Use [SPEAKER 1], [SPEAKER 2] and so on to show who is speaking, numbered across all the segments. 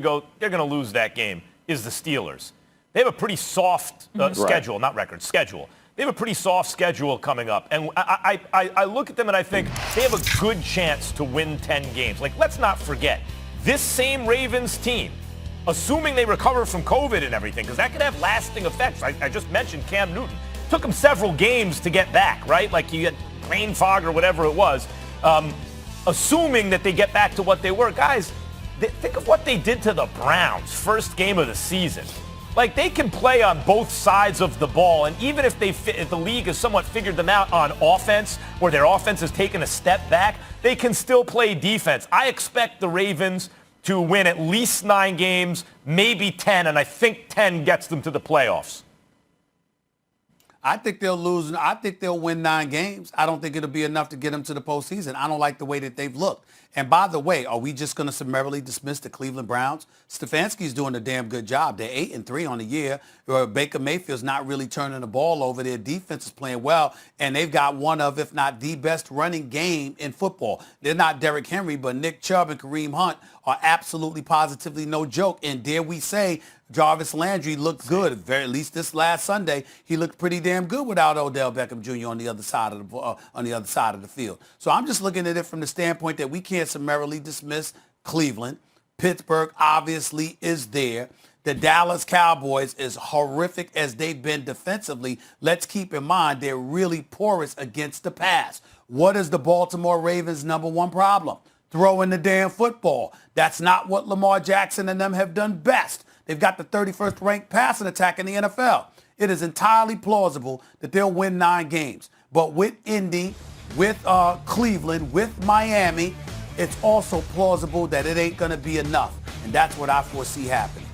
[SPEAKER 1] go, they're going to lose that game, is the Steelers. They have a pretty soft schedule, not record, schedule. They have a pretty soft schedule coming up. And I look at them and I think they have a good chance to win 10 games. Like, let's not forget, this same Ravens team, assuming they recover from COVID and everything, because that could have lasting effects. I just mentioned Cam Newton. Took him several games to get back, right? Like he had brain fog or whatever it was. Assuming that they get back to what they were. Guys, think of what they did to the Browns first game of the season. Like, they can play on both sides of the ball, and even if the league has somewhat figured them out on offense, or their offense has taken a step back, they can still play defense. I expect the Ravens to win at least 9 games, maybe 10, and I think 10 gets them to the playoffs.
[SPEAKER 2] I think they'll lose. I think they'll win 9 games. I don't think it'll be enough to get them to the postseason. I don't like the way that they've looked. And by the way, are we just going to summarily dismiss the Cleveland Browns? Stefanski's doing a damn good job. They're 8-3 on the year. Baker Mayfield's not really turning the ball over. Their defense is playing well, and they've got one of, if not the best running game in football. They're not Derrick Henry, but Nick Chubb and Kareem Hunt are absolutely positively no joke. And dare we say, Jarvis Landry looked good. At least this last Sunday, he looked pretty damn good without Odell Beckham Jr. on the other side of the field. So I'm just looking at it from the standpoint that we can't summarily dismiss Cleveland. Pittsburgh obviously is there. The Dallas Cowboys, as horrific as they've been defensively, let's keep in mind they're really porous against the pass. What is the Baltimore Ravens' number one problem? Throwing the damn football. That's not what Lamar Jackson and them have done best. They've got the 31st ranked passing attack in the NFL. It is entirely plausible that they'll win 9 games. But with Indy, with Cleveland, with Miami, it's also plausible that it ain't going to be enough. And that's what I foresee happening.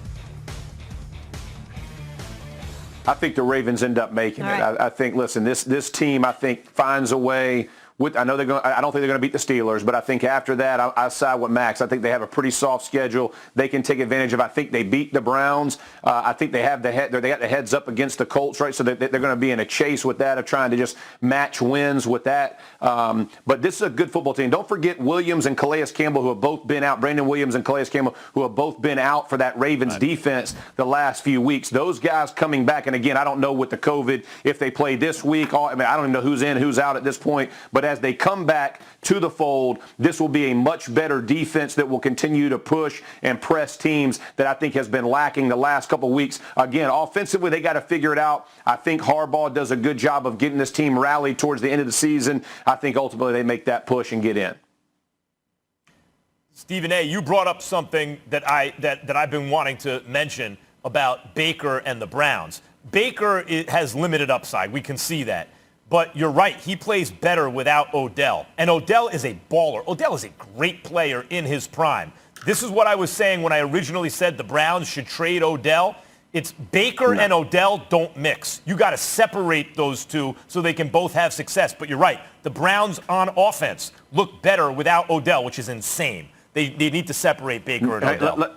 [SPEAKER 3] I think the Ravens end up making it.
[SPEAKER 4] Right.
[SPEAKER 3] I think, listen, this team, I think, finds a way. I know they're going. I don't think they're going to beat the Steelers, but I think after that, I side with Max. I think they have a pretty soft schedule. They can take advantage of. I think they beat the Browns. I think they have they got the heads up against the Colts, right? So they're going to be in a chase with that of trying to just match wins with that. But this is a good football team. Don't forget Williams and Calais Campbell, who have both been out. Brandon Williams and Calais Campbell, who have both been out for that Ravens defense the last few weeks. Those guys coming back, and again, I don't know with the COVID if they play this week. I don't even know who's in, who's out at this point. But as they come back to the fold, this will be a much better defense that will continue to push and press teams that I think has been lacking the last couple of weeks. Again, offensively, they got to figure it out. I think Harbaugh does a good job of getting this team rallied towards the end of the season. I think ultimately they make that push and get in.
[SPEAKER 1] Stephen A., you brought up something that I've been wanting to mention about Baker and the Browns. Baker has limited upside. We can see that. But you're right. He plays better without Odell. And Odell is a baller. Odell is a great player in his prime. This is what I was saying when I originally said the Browns should trade Odell. It's Baker and Odell don't mix. You got to separate those two so they can both have success. But you're right. The Browns on offense look better without Odell, which is insane. They need to separate Baker and Odell.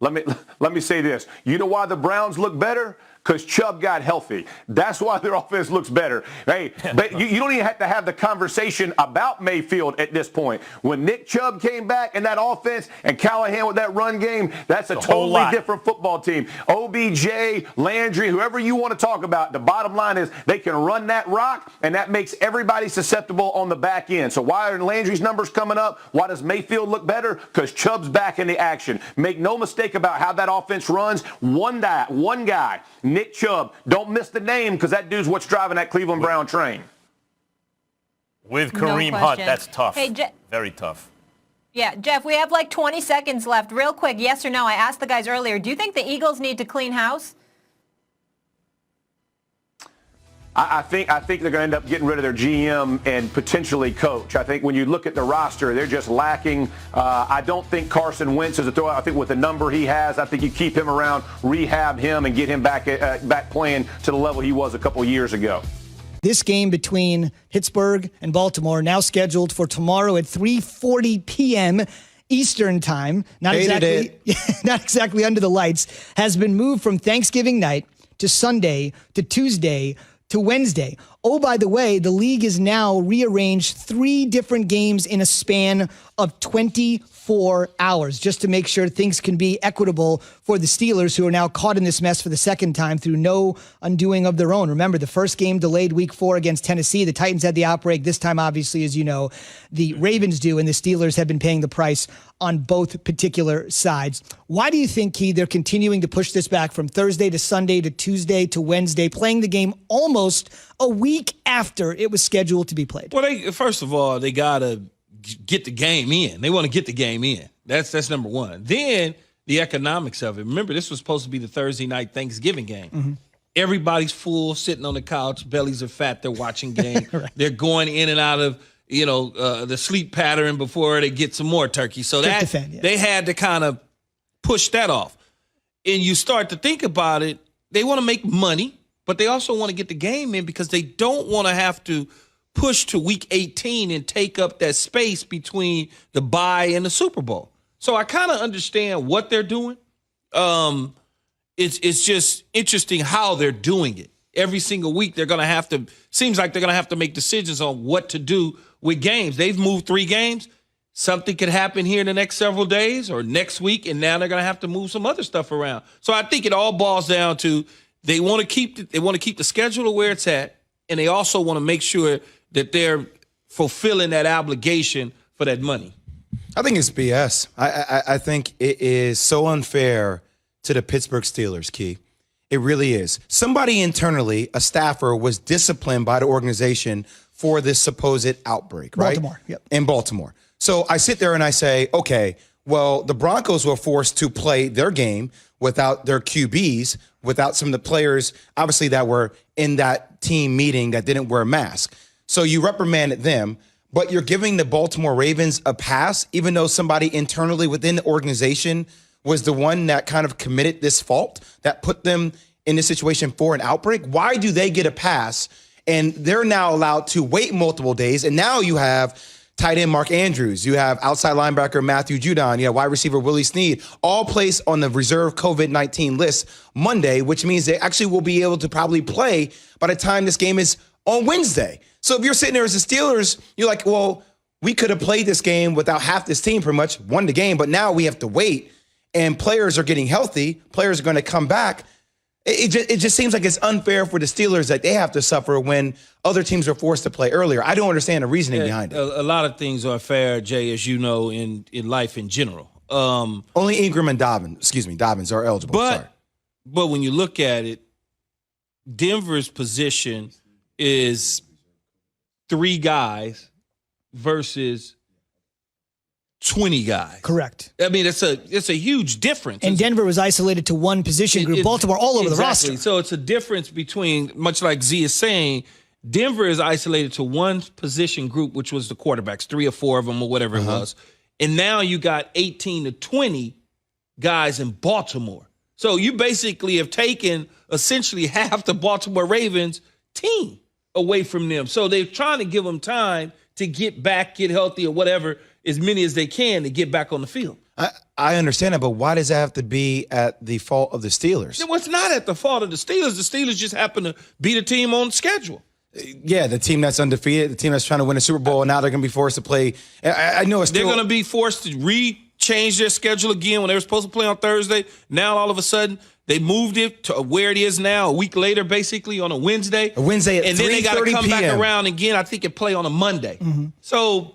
[SPEAKER 3] Let me say this. You know why the Browns look better? Because Chubb got healthy. That's why their offense looks better. Hey, but you don't even have to have the conversation about Mayfield at this point. When Nick Chubb came back in that offense and Callahan with that run game, that's a totally different football team. OBJ, Landry, whoever you want to talk about, the bottom line is they can run that rock, and that makes everybody susceptible on the back end. So why are Landry's numbers coming up? Why does Mayfield look better? Because Chubb's back in the action. Make no mistake about how that offense runs. One guy, Nick Chubb. Don't miss the name because that dude's what's driving that Cleveland Brown train.
[SPEAKER 1] With Kareem Hunt, that's tough.
[SPEAKER 4] Hey,
[SPEAKER 1] very tough.
[SPEAKER 4] Yeah, Jeff, we have like 20 seconds left. Real quick, yes or no? I asked the guys earlier, do you think the Eagles need to clean house?
[SPEAKER 3] I think they're going to end up getting rid of their GM and potentially coach. I think when you look at the roster, they're just lacking. I don't think Carson Wentz is a throw. I think with the number he has, I think you keep him around, rehab him, and get him back playing to the level he was a couple years ago.
[SPEAKER 5] This game between Pittsburgh and Baltimore now scheduled for tomorrow at 3:40 p.m. Eastern time. Not exactly under the lights. Has been moved from Thanksgiving night to Sunday to Tuesday to Wednesday. Oh, by the way, the league is now rearranged 3 different games in a span of 24 hours just to make sure things can be equitable for the Steelers, who are now caught in this mess for the second time through no undoing of their own. Remember, the first game delayed week 4 against Tennessee. The Titans had the outbreak. This time, obviously, as you know, the Ravens do, and the Steelers have been paying the price on both particular sides. Why do you think, Key, they're continuing to push this back from Thursday to Sunday to Tuesday to Wednesday, playing the game almost a week after it was scheduled to be played?
[SPEAKER 6] Well, first of all, they got to get the game in. They want to get the game in. That's number one. Then the economics of it. Remember, this was supposed to be the Thursday night Thanksgiving game. Mm-hmm. Everybody's full, sitting on the couch, bellies are fat, they're watching game. Right. They're going in and out of the sleep pattern before they get some more turkey. So they had to kind of push that off. And you start to think about it, they want to make money, but they also want to get the game in because they don't want to have to push to week 18 and take up that space between the bye and the Super Bowl. So I kind of understand what they're doing. It's just interesting how they're doing it. Every single week seems like they're going to have to make decisions on what to do with games. They've moved 3 games. Something could happen here in the next several days or next week, and now they're going to have to move some other stuff around. So I think it all boils down to they want to keep the schedule where it's at, and they also want to make sure that they're fulfilling that obligation for that money.
[SPEAKER 7] I think it's BS. I think it is so unfair to the Pittsburgh Steelers, Key. It really is. Somebody internally, a staffer, was disciplined by the organization for this supposed outbreak, right?
[SPEAKER 5] Baltimore, yep.
[SPEAKER 7] In Baltimore. So I sit there and I say, okay, well, the Broncos were forced to play their game without their QBs, without some of the players, obviously, that were in that team meeting that didn't wear a mask. So you reprimanded them, but you're giving the Baltimore Ravens a pass, even though somebody internally within the organization was the one that kind of committed this fault, that put them in this situation for an outbreak. Why do they get a pass and they're now allowed to wait multiple days? And now you have tight end Mark Andrews, you have outside linebacker Matthew Judon, you have wide receiver Willie Snead, all placed on the reserve COVID-19 list Monday, which means they actually will be able to probably play by the time this game is on Wednesday. So if you're sitting there as the Steelers, you're like, well, we could have played this game without half this team pretty much, won the game, but now we have to wait. And players are getting healthy. Players are going to come back. It just seems like it's unfair for the Steelers that they have to suffer when other teams are forced to play earlier. I don't understand the reasoning behind it.
[SPEAKER 6] A lot of things are fair, Jay, as you know, in life in general.
[SPEAKER 7] Only Ingram and Dobbins are eligible.
[SPEAKER 6] But when you look at it, Denver's position is 3 guys versus 20 guys.
[SPEAKER 5] Correct.
[SPEAKER 6] I mean, it's a huge difference.
[SPEAKER 5] And Denver was isolated to one position group. Baltimore all over the roster.
[SPEAKER 6] So it's a difference between, much like Z is saying, Denver is isolated to one position group, which was the quarterbacks, 3 or 4 of them or whatever it was. And now you got 18 to 20 guys in Baltimore. So you basically have taken essentially half the Baltimore Ravens team away from them. So they're trying to give them time to get back, get healthy or whatever, as many as they can to get back on the field.
[SPEAKER 7] I understand that, but why does that have to be at the fault of the Steelers?
[SPEAKER 6] Well, it's not at the fault of the Steelers. The Steelers just happen to beat a team on schedule.
[SPEAKER 7] Yeah, the team that's undefeated, the team that's trying to win a Super Bowl, and now they're going to be forced to play. I know it's
[SPEAKER 6] they're going to be forced to change their schedule again when they were supposed to play on Thursday. Now, all of a sudden, they moved it to where it is now, a week later, basically, on a Wednesday.
[SPEAKER 7] A Wednesday at 3:30 p.m.
[SPEAKER 6] And then they got to come back around again, I think, and play on a Monday. Mm-hmm. So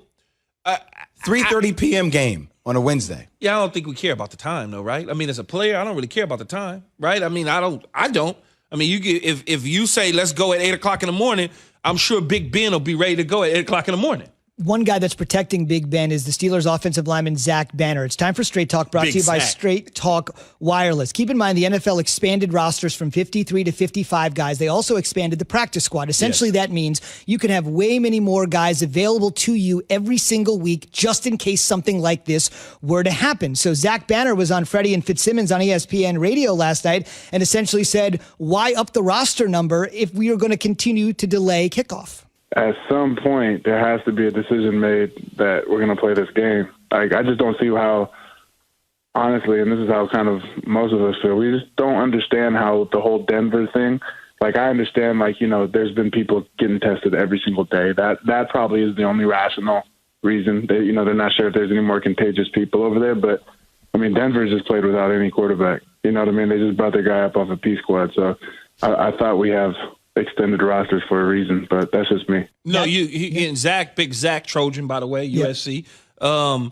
[SPEAKER 7] 3:30 p.m. game on a Wednesday.
[SPEAKER 6] Yeah, I don't think we care about the time, though, right? I mean, as a player, I don't really care about the time, right? I mean, I don't. I mean, if you say, let's go at 8 o'clock in the morning, I'm sure Big Ben will be ready to go at 8 o'clock in the morning.
[SPEAKER 5] One guy that's protecting Big Ben is the Steelers offensive lineman, Zach Banner. It's time for Straight Talk, brought to you by Straight Talk Wireless. Keep in mind, the NFL expanded rosters from 53 to 55 guys. They also expanded the practice squad. Essentially, that means you can have way many more guys available to you every single week, just in case something like this were to happen. So Zach Banner was on Freddie and Fitzsimmons on ESPN radio last night and essentially said, why up the roster number if we are going to continue to delay kickoff?
[SPEAKER 8] At some point, there has to be a decision made that we're going to play this game. Like, I just don't see how, honestly, and this is how kind of most of us feel, we just don't understand how the whole Denver thing Like, I understand, like, there's been people getting tested every single day. That probably is the only rational reason. They're not sure if there's any more contagious people over there. But, I mean, Denver's just played without any quarterback. You know what I mean? They just brought their guy up off a P squad. So I thought we have extended rosters for a reason, but that's just me.
[SPEAKER 6] No, and Zach, big Zach Trojan, by the way, USC.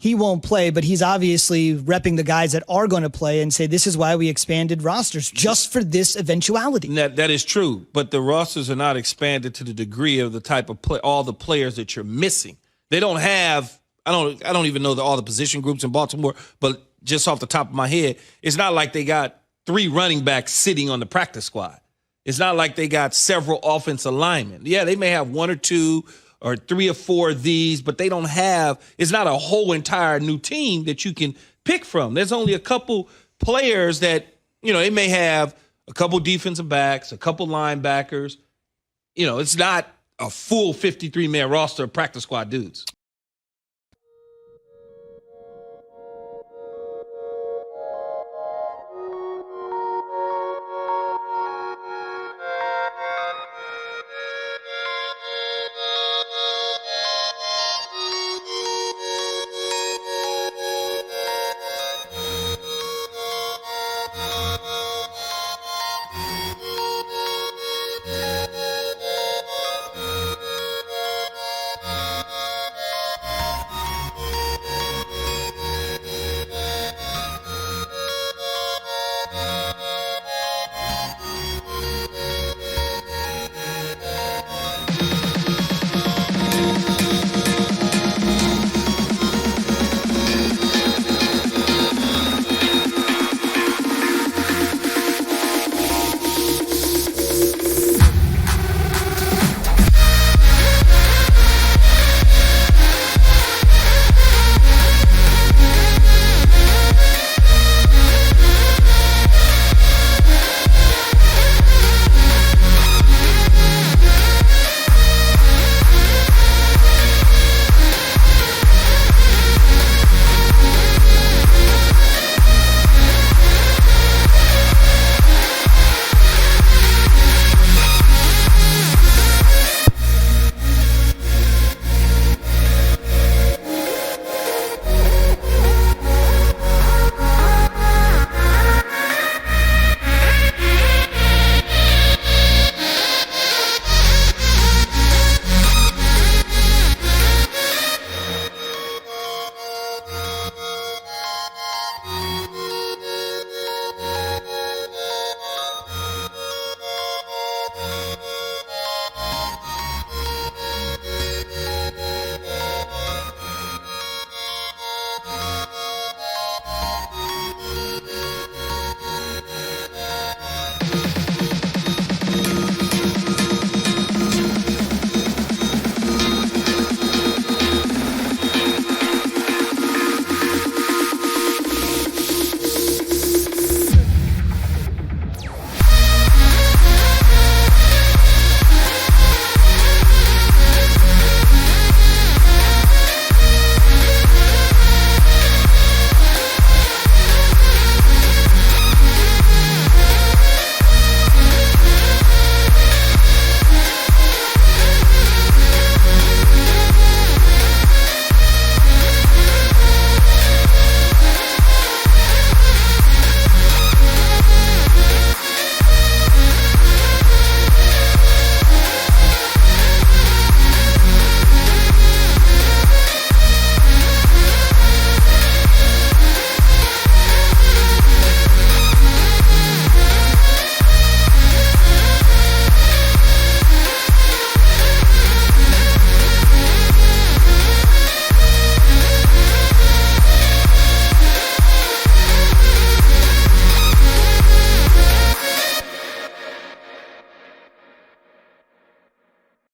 [SPEAKER 5] He won't play, but he's obviously repping the guys that are going to play and say this is why we expanded rosters, just for this eventuality.
[SPEAKER 6] That is true, but the rosters are not expanded to the degree of the type of all the players that you're missing. They don't have. I don't even know all the position groups in Baltimore, but just off the top of my head, it's not like they got 3 running backs sitting on the practice squad. It's not like they got several offensive linemen. Yeah, they may have 1 or 2 or 3 or 4 of these, but they don't have, it's not a whole entire new team that you can pick from. There's only a couple players that, they may have a couple defensive backs, a couple linebackers. It's not a full 53-man roster of practice squad dudes.